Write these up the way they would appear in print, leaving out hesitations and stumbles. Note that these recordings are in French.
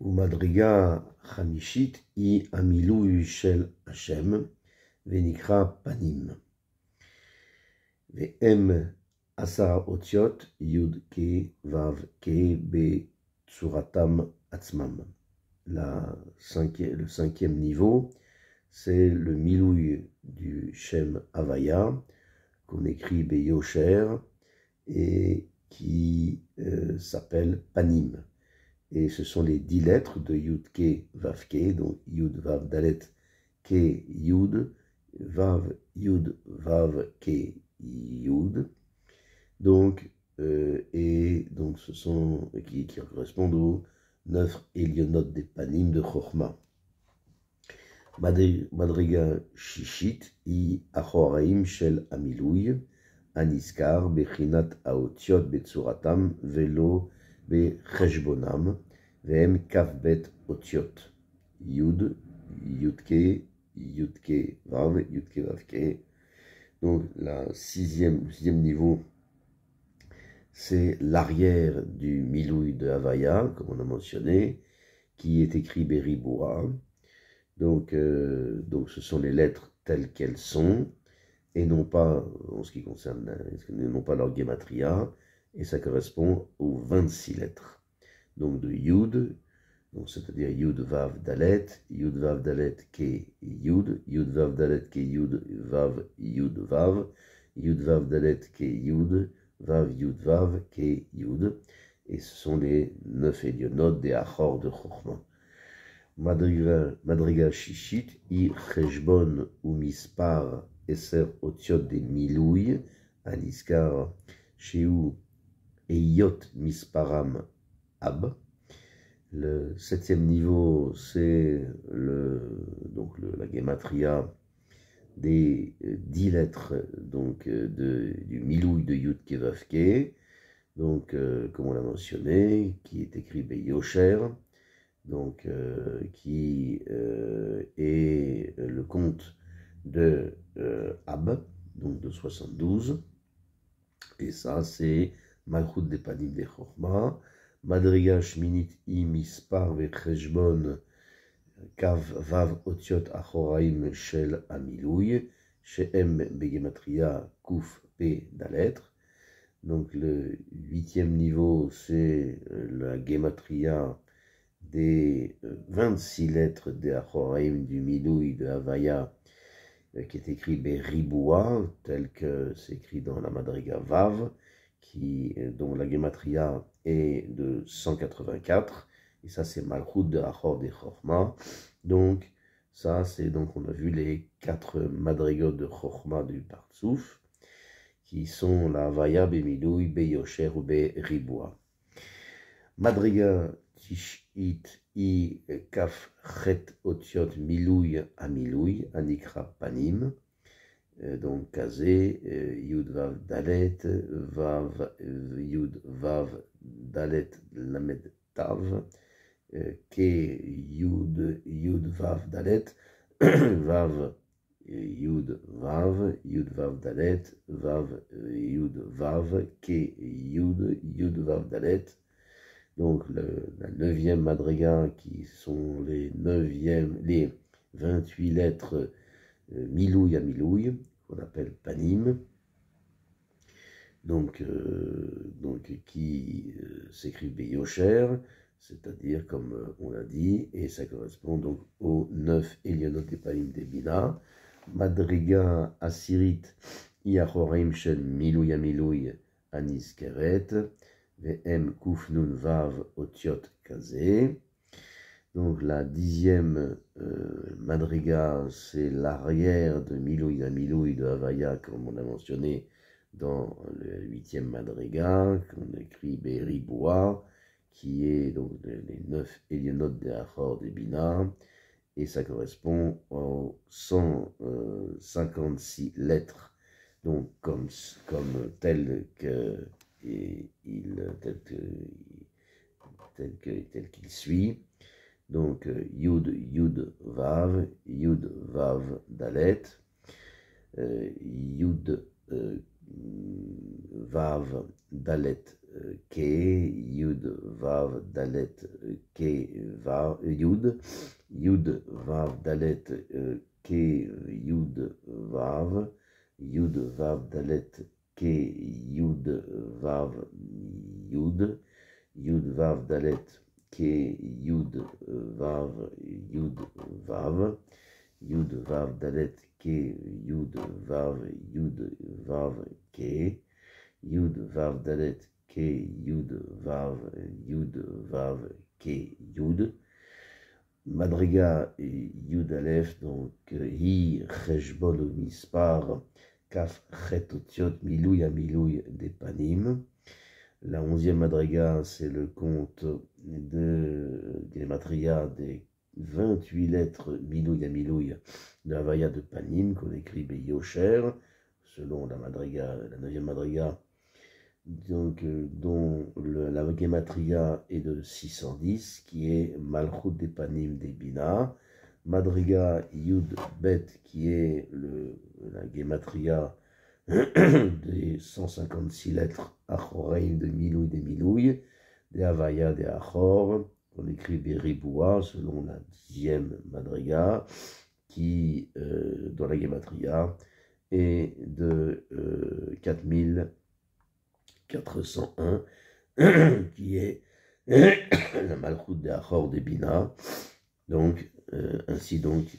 Umadriga Chamishit I Amilui Shel Hashem Venikra Panim Ve'em Asara Otiot Yud Ke Vav Ke Be Tsuratam Atzmam. Le cinquième niveau, c'est le Milouï du Shem Havaya, qu'on écrit Beyosher, et qui s'appelle Panim. Et ce sont les 10 lettres de Yud Ke Vav Ke, donc Yud Vav Dalet Ke Yud, Vav Yud Vav Ke Yud. Donc, et donc ce sont qui correspondent aux 9 Elionot des Panim de Chochma. Madriga Shishit I Achoraim Shel Amilouy Aniskar Bechinat Aotiot Betsuratam Velo Becheshbonam Vem Kavbet Otiot Yud Yudke Yudke Vav Yudke Vavke. Donc le sixième niveau, c'est l'arrière du Milouï de Havaya, comme on a mentionné, qui est écrit Beriboua. Donc ce sont les lettres telles qu'elles sont, et non pas, en ce qui concerne, non pas leur gematria, et ça correspond aux 26 lettres. Donc de Yud, c'est-à-dire Yud Vav Dalet, Yud Vav Dalet Ke Yud, Yud Vav Dalet Ke Yud Vav Yud Vav, Yud Vav Dalet Ke Yud, Vav Yud Vav Ke Yud, et ce sont les 9 Elionot des Achor de Chochma. Madriga Shishit I Cheshbon ou Mispar Eser Otiot de Milouï Aniskar Sheu Eyot Misparam Ab. Le 7e niveau, c'est la gematria des 10 lettres du Milouï de Yud Ke Vav Ke, donc comme on l'a mentionné, qui est écrit Beyosher, donc qui est le compte de Ab, donc de 72, et ça c'est Malchut des Panim de Chochma. Madriga Shminit I Mispar Vecheshbon Kav Vav Otiot Achoraim Shel Amilouy Shehem Begematria Kuf P Dalet. Donc le 8e niveau, c'est la gematria des 26 lettres des Achoraim du Milouï de Havaya, qui est écrit Beriboua, tel que c'est écrit dans la Madriga Vav, dont la gematria est de 184, et ça c'est Malchut de Achor de Chochma. Donc ça c'est, donc on a vu les 4 madrigot de Chochma du Partsouf, qui sont la Havaya, Bemilouï, Beyosher ou Beriboua. Madriga Tishit I Kaf Chet Otiot Milouï Amilouï Anikra Panim. Donc Kazé, Yud Vav Dalet, Vav Yud Vav Dalet Lamed Tav, Ke Yud Vav Dalet, Vav Yud Vav Dalet, Vav Yud Vav, Ke Yud Vav Dalet. Donc la 9e madriga, qui sont les 28 lettres Milouï à Milouï, qu'on appelle Panim, donc qui s'écrit Beyosher, c'est-à-dire comme on l'a dit, et ça correspond donc aux 9 Elionot des Panim des Bina. Madriga Asirit Iachorim Shel Milouï à Milouï Aniskeret, V'em Kuf Nun Vav Otiot Kazé. Donc la 10e madriga, c'est l'arrière de Milouï à Milouï de Havaya, comme on a mentionné dans le 8e madriga, qu'on écrit Beriboua, qui est donc les 9 Elionot des Achor des Bina, et ça correspond aux 156 lettres, donc comme tel qu'il suit. Donc Yud Vav Dalet, Yud Vav Dalet Ke, Yud Vav Dalet Ke Vav Yud, Yud Vav Dalet Ke Yud Vav, Yud Vav Dalet Ke Yud Vav Yud, Yud Vav Dalet Ke Yud Vav Yud Vav, Yud Vav Dalet Ke Yud Vav Ke, Yud Vav Dalet Ke Yud Vav Ke Yud. Madriga et Yud Aleph, donc Hi Cheshbon ou Mispar, Kaf Chet Otiot Milouy à Milouy des Panim. La 11e Madriga, c'est le compte des Matria des 28 lettres Milouy à Milouy de Havaya de Panim, qu'on écrit Beyosher, selon la Madriga, la 9e Madriga, donc, dont la Gematria est de 610, qui est Malchut des Panim des Bina, Madriga Yud Bet, qui est la Gematria des 156 lettres Achoreim de Milouy des Milouy, des Havaya des Achor, qu'on écrit Beriboua, selon la 10e Madriga, qui, dans la Gematria, est de 4401, qui est la Malchut des Achor des Bina. Donc, ainsi donc,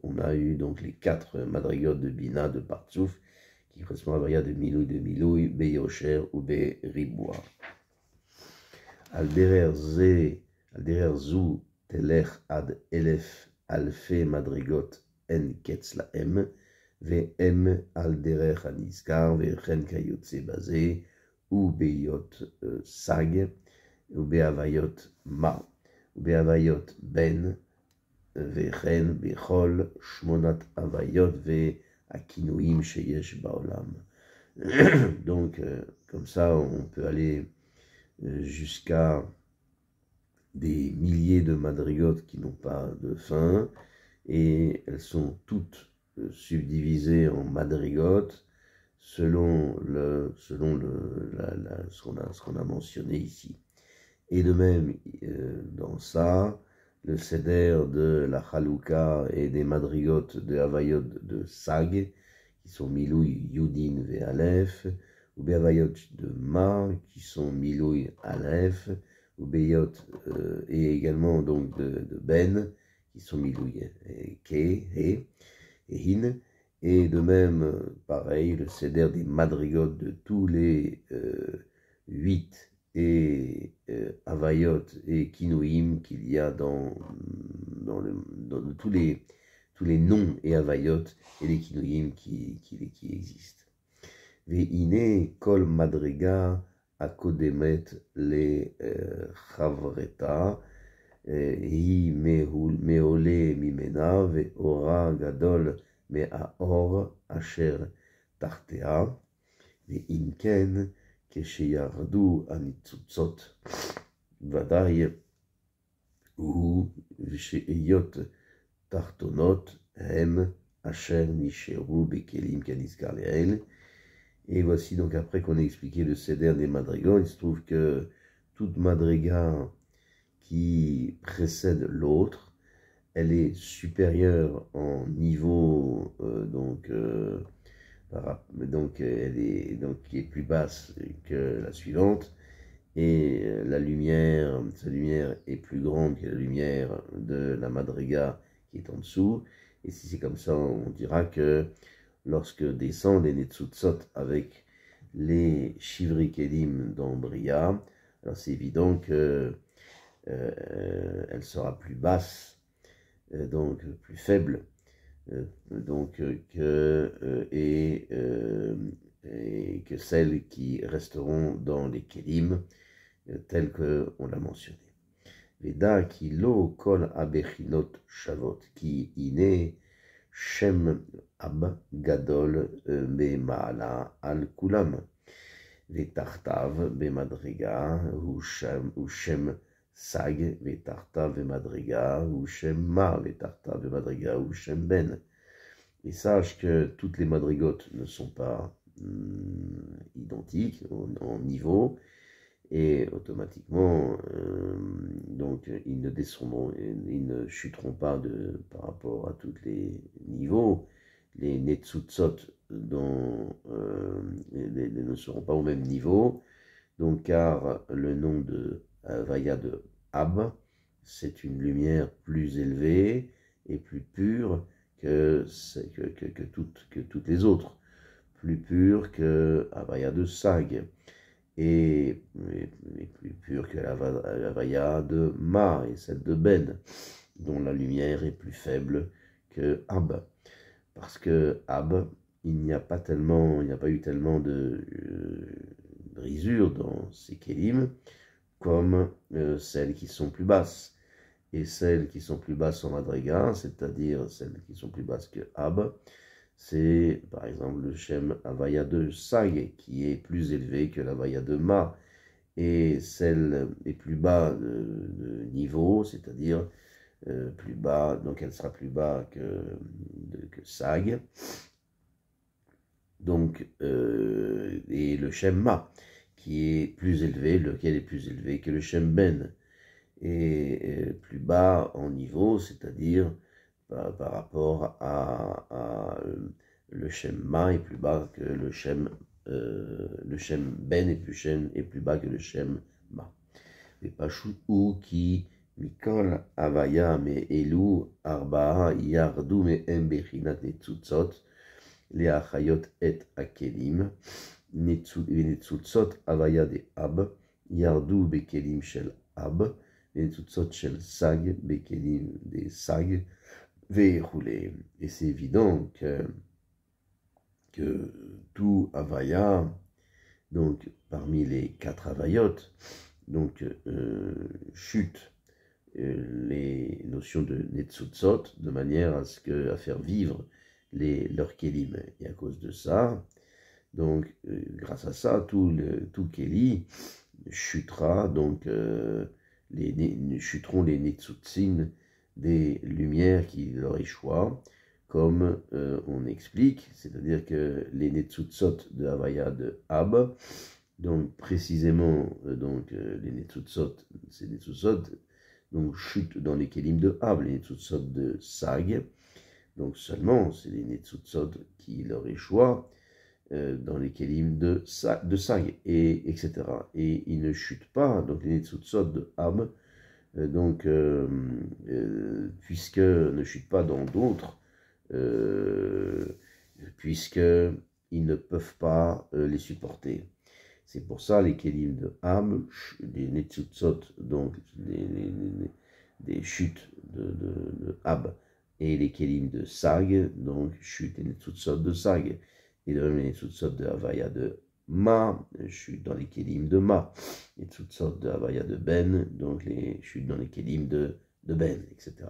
on a eu donc les 4 madrigotes de Bina de Partsouf, qui correspondent à Havaya de Milouy, Beyosher ou Beriboua. Alderer Zu Telech ad Elef Alfe Madrigot En Ketz Laem, V'em Alderer Aniskar, V'chen Kayotse Bazé, ou Beyot Sag, ou Behavayot Ma, ou Behavayot Ben, V'chen Bechol Shmonat Havayot Ve'akinouim Sheyesh Baolam. Donc, comme ça, on peut aller jusqu'à des milliers de madrigotes qui n'ont pas de fin, et elles sont toutes subdivisées en madrigotes selon ce qu'on a mentionné ici. Et de même, dans ça, le seder de la Chalouka et des madrigotes de Havayot de Sag, qui sont Milouy, Yudin, Ve'alef, ou Behavayot de Ma, qui sont Milouy, Aleph, ou Beyot, et également donc de Ben, qui sont Milouy, Ke, He, et Hin, et de même, pareil, le seder des madrigotes de tous les 8 et Havayot et Kinouim qu'il y a dans tous les noms et Havayot et les Kinouim qui existent. Ve'ine kol madriga akodemet le chavreta hi meole mimena ve'ora gadol me'aor asher tartea ve'inken כשירדו הניצוצות, ודאי הוא ושאיות תחתונות הם אשר נשארו בכלים כנזכר לעיל. Et voici donc après qu'on a expliqué le seder des madrigas, il se trouve que toute madriga qui précède l'autre, elle est supérieure en niveau, donc elle est qui est plus basse que la suivante, et sa lumière est plus grande que la lumière de la madriga qui est en dessous. Et si c'est comme ça, on dira que lorsque descendent les netzutzot avec les shivri kelim dans Bria, alors c'est évident que elle sera plus basse, donc plus faible, et que celles qui resteront dans les kelim telles qu'on l'a mentionné. Veda ki lo kol abechinot shavot ki ine shem ab gadol be maala al kulam vetartav be madriga ou shem Sag, Vetarta, Vemadriga, ou Shem Ma, Vetarta, Vemadriga, ou Shem Ben. Et sache que toutes les madrigotes ne sont pas identiques en niveau, et automatiquement, donc ils ne descendront, ils ne chuteront pas par rapport à tous les niveaux. Les Netsutsot ne seront pas au même niveau, donc car le nom de Havaya de Ab, c'est une lumière plus élevée et plus pure que toutes les autres, plus pure que Havaya de Sag, et plus pure que la Havaya de Ma et celle de Ben, dont la lumière est plus faible que Ab. Parce que Ab, il n'y a pas eu tellement de brisures dans ces kélim comme celles qui sont plus basses. Et celles qui sont plus basses en Madriga, c'est-à-dire celles qui sont plus basses que Ab, c'est par exemple le Shem Havaya de Sag, qui est plus élevé que l'Havaya de Ma. Et celle est plus bas de niveau, c'est-à-dire plus bas, donc elle sera plus bas que Sag. Donc, et le Shem Ma, qui est plus élevé, lequel est plus élevé que le Shem Ben, et plus bas en niveau, c'est-à-dire par rapport à le Shem Ma est plus bas que le Shem Ben est plus bas que le Shem Ma. Et Pashut ou qui Mikol Havaya me Elu Arbaa Yardu me Bechinat Netzutzot les Achayot et Akelim Netzutzot Havaya de Ab Yardu Bekelim Shel Ab Netzutzot Shel Sag Bekelim de Sag Ve'roulé. Et c'est évident que tout Havaya, donc parmi les 4 Havayot, donc chute les notions de Netzutzot de manière à faire vivre leurs Kélim. Et à cause de ça, donc grâce à ça, tout Kéli chutera, donc chuteront les Netzutzin des lumières qui leur échoient, comme on explique, c'est-à-dire que les Netzutzot de Havaya de Ab, donc précisément, les Netzutzot, ces Netzutzot, donc chutent dans les Kélim de Ab, les Netzutzot de Sag, donc seulement c'est les Netzutzot qui leur échoient dans les Kélim de Sag, et etc. Et ils ne chutent pas, donc les Netzutzot de Ab, puisque ne chutent pas dans d'autres, puisqu'ils ne peuvent pas les supporter. C'est pour ça les Kélim de Ab, les Netzutzot, donc des chutes de Ab, et les Kélim de Sag, donc chutes les Netzutzot de Sag, et de même les Netzutzot de Havaya de Ma, chutes dans les Kélim de Ma, les Netzutzot de Havaya de Ben, donc les chutes dans les Kélim de Ben, etc.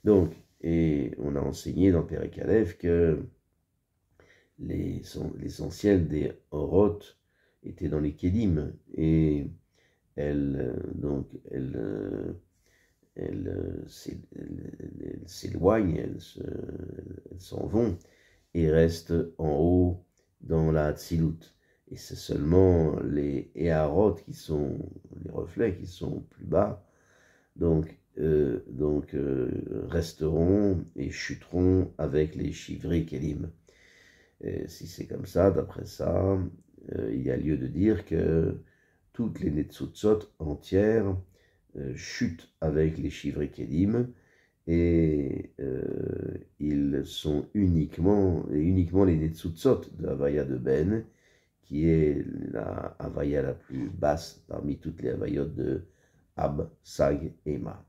Donc, et on a enseigné dans Perek Aleph que l'essentiel des Oroth était dans les Kélim, et elles s'éloignent, elles s'en vont, et restent en haut dans la Tzilut. Et c'est seulement les Eharot qui sont, les reflets qui sont plus bas, resteront et chuteront avec les Shivri Kelim. Si c'est comme ça, d'après ça, il y a lieu de dire que toutes les Netzutzot entières chutent avec les Shivri Kelim, et ils sont uniquement les Netzutzot de Havaya de Ben, qui est la Havaya la plus basse parmi toutes les Havayot de Ab, Sag et Ma.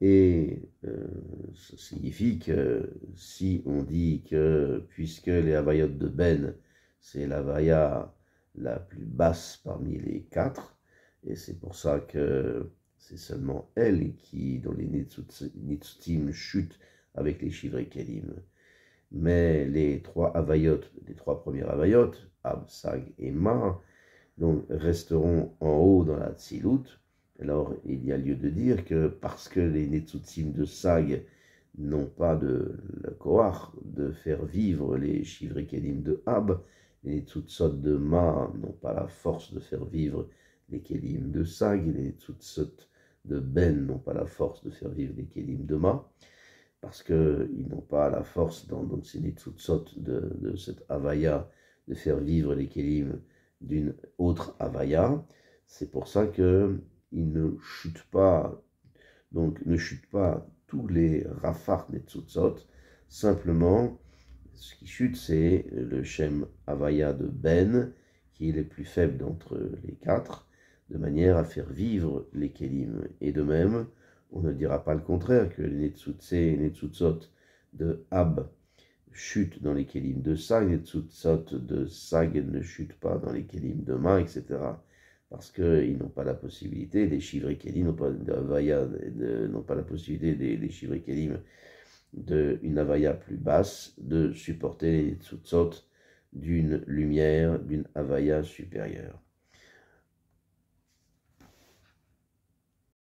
Et ça signifie que si on dit que, puisque les Havayot de Ben, c'est l'Havaya la plus basse parmi les 4, et c'est pour ça que c'est seulement elle dont les Netzutim chutent avec les Shivri Kelim. Mais les 3 premières Havayot, Ab, Sag et Ma, donc resteront en haut dans la Tzilut. Alors il y a lieu de dire que parce que les Netzutim de Sag n'ont pas le koach de faire vivre les Shivri Kelim de Ab, les Netzutzot de Ma n'ont pas la force de faire vivre les Kélim de Sag, et les Netzutzot de Ben n'ont pas la force de faire vivre les Kélim de Ma, parce qu'ils n'ont pas la force dans ces Netzutzot de cette Havaya de faire vivre les Kélim d'une autre Havaya. C'est pour ça qu'ils ne chutent pas, donc ne chutent pas tous les Rafar Netzutzot, simplement ce qui chute c'est le Shem Havaya de Ben, qui est le plus faible d'entre les quatre, de manière à faire vivre les Kélim. Et de même, on ne dira pas le contraire, que les Netzutze et Netzutzot de Ab chutent dans les Kélim de Sag, les Netzutzot de Sag ne chutent pas dans les Kélim de Ma, etc. Parce qu'ils n'ont pas la possibilité, les Shivrei Kélim n'ont pas, n'ont pas la possibilité, les Shivrei Kélim d'une Havaya plus basse, de supporter les Netzutzot d'une lumière, d'une Havaya supérieure.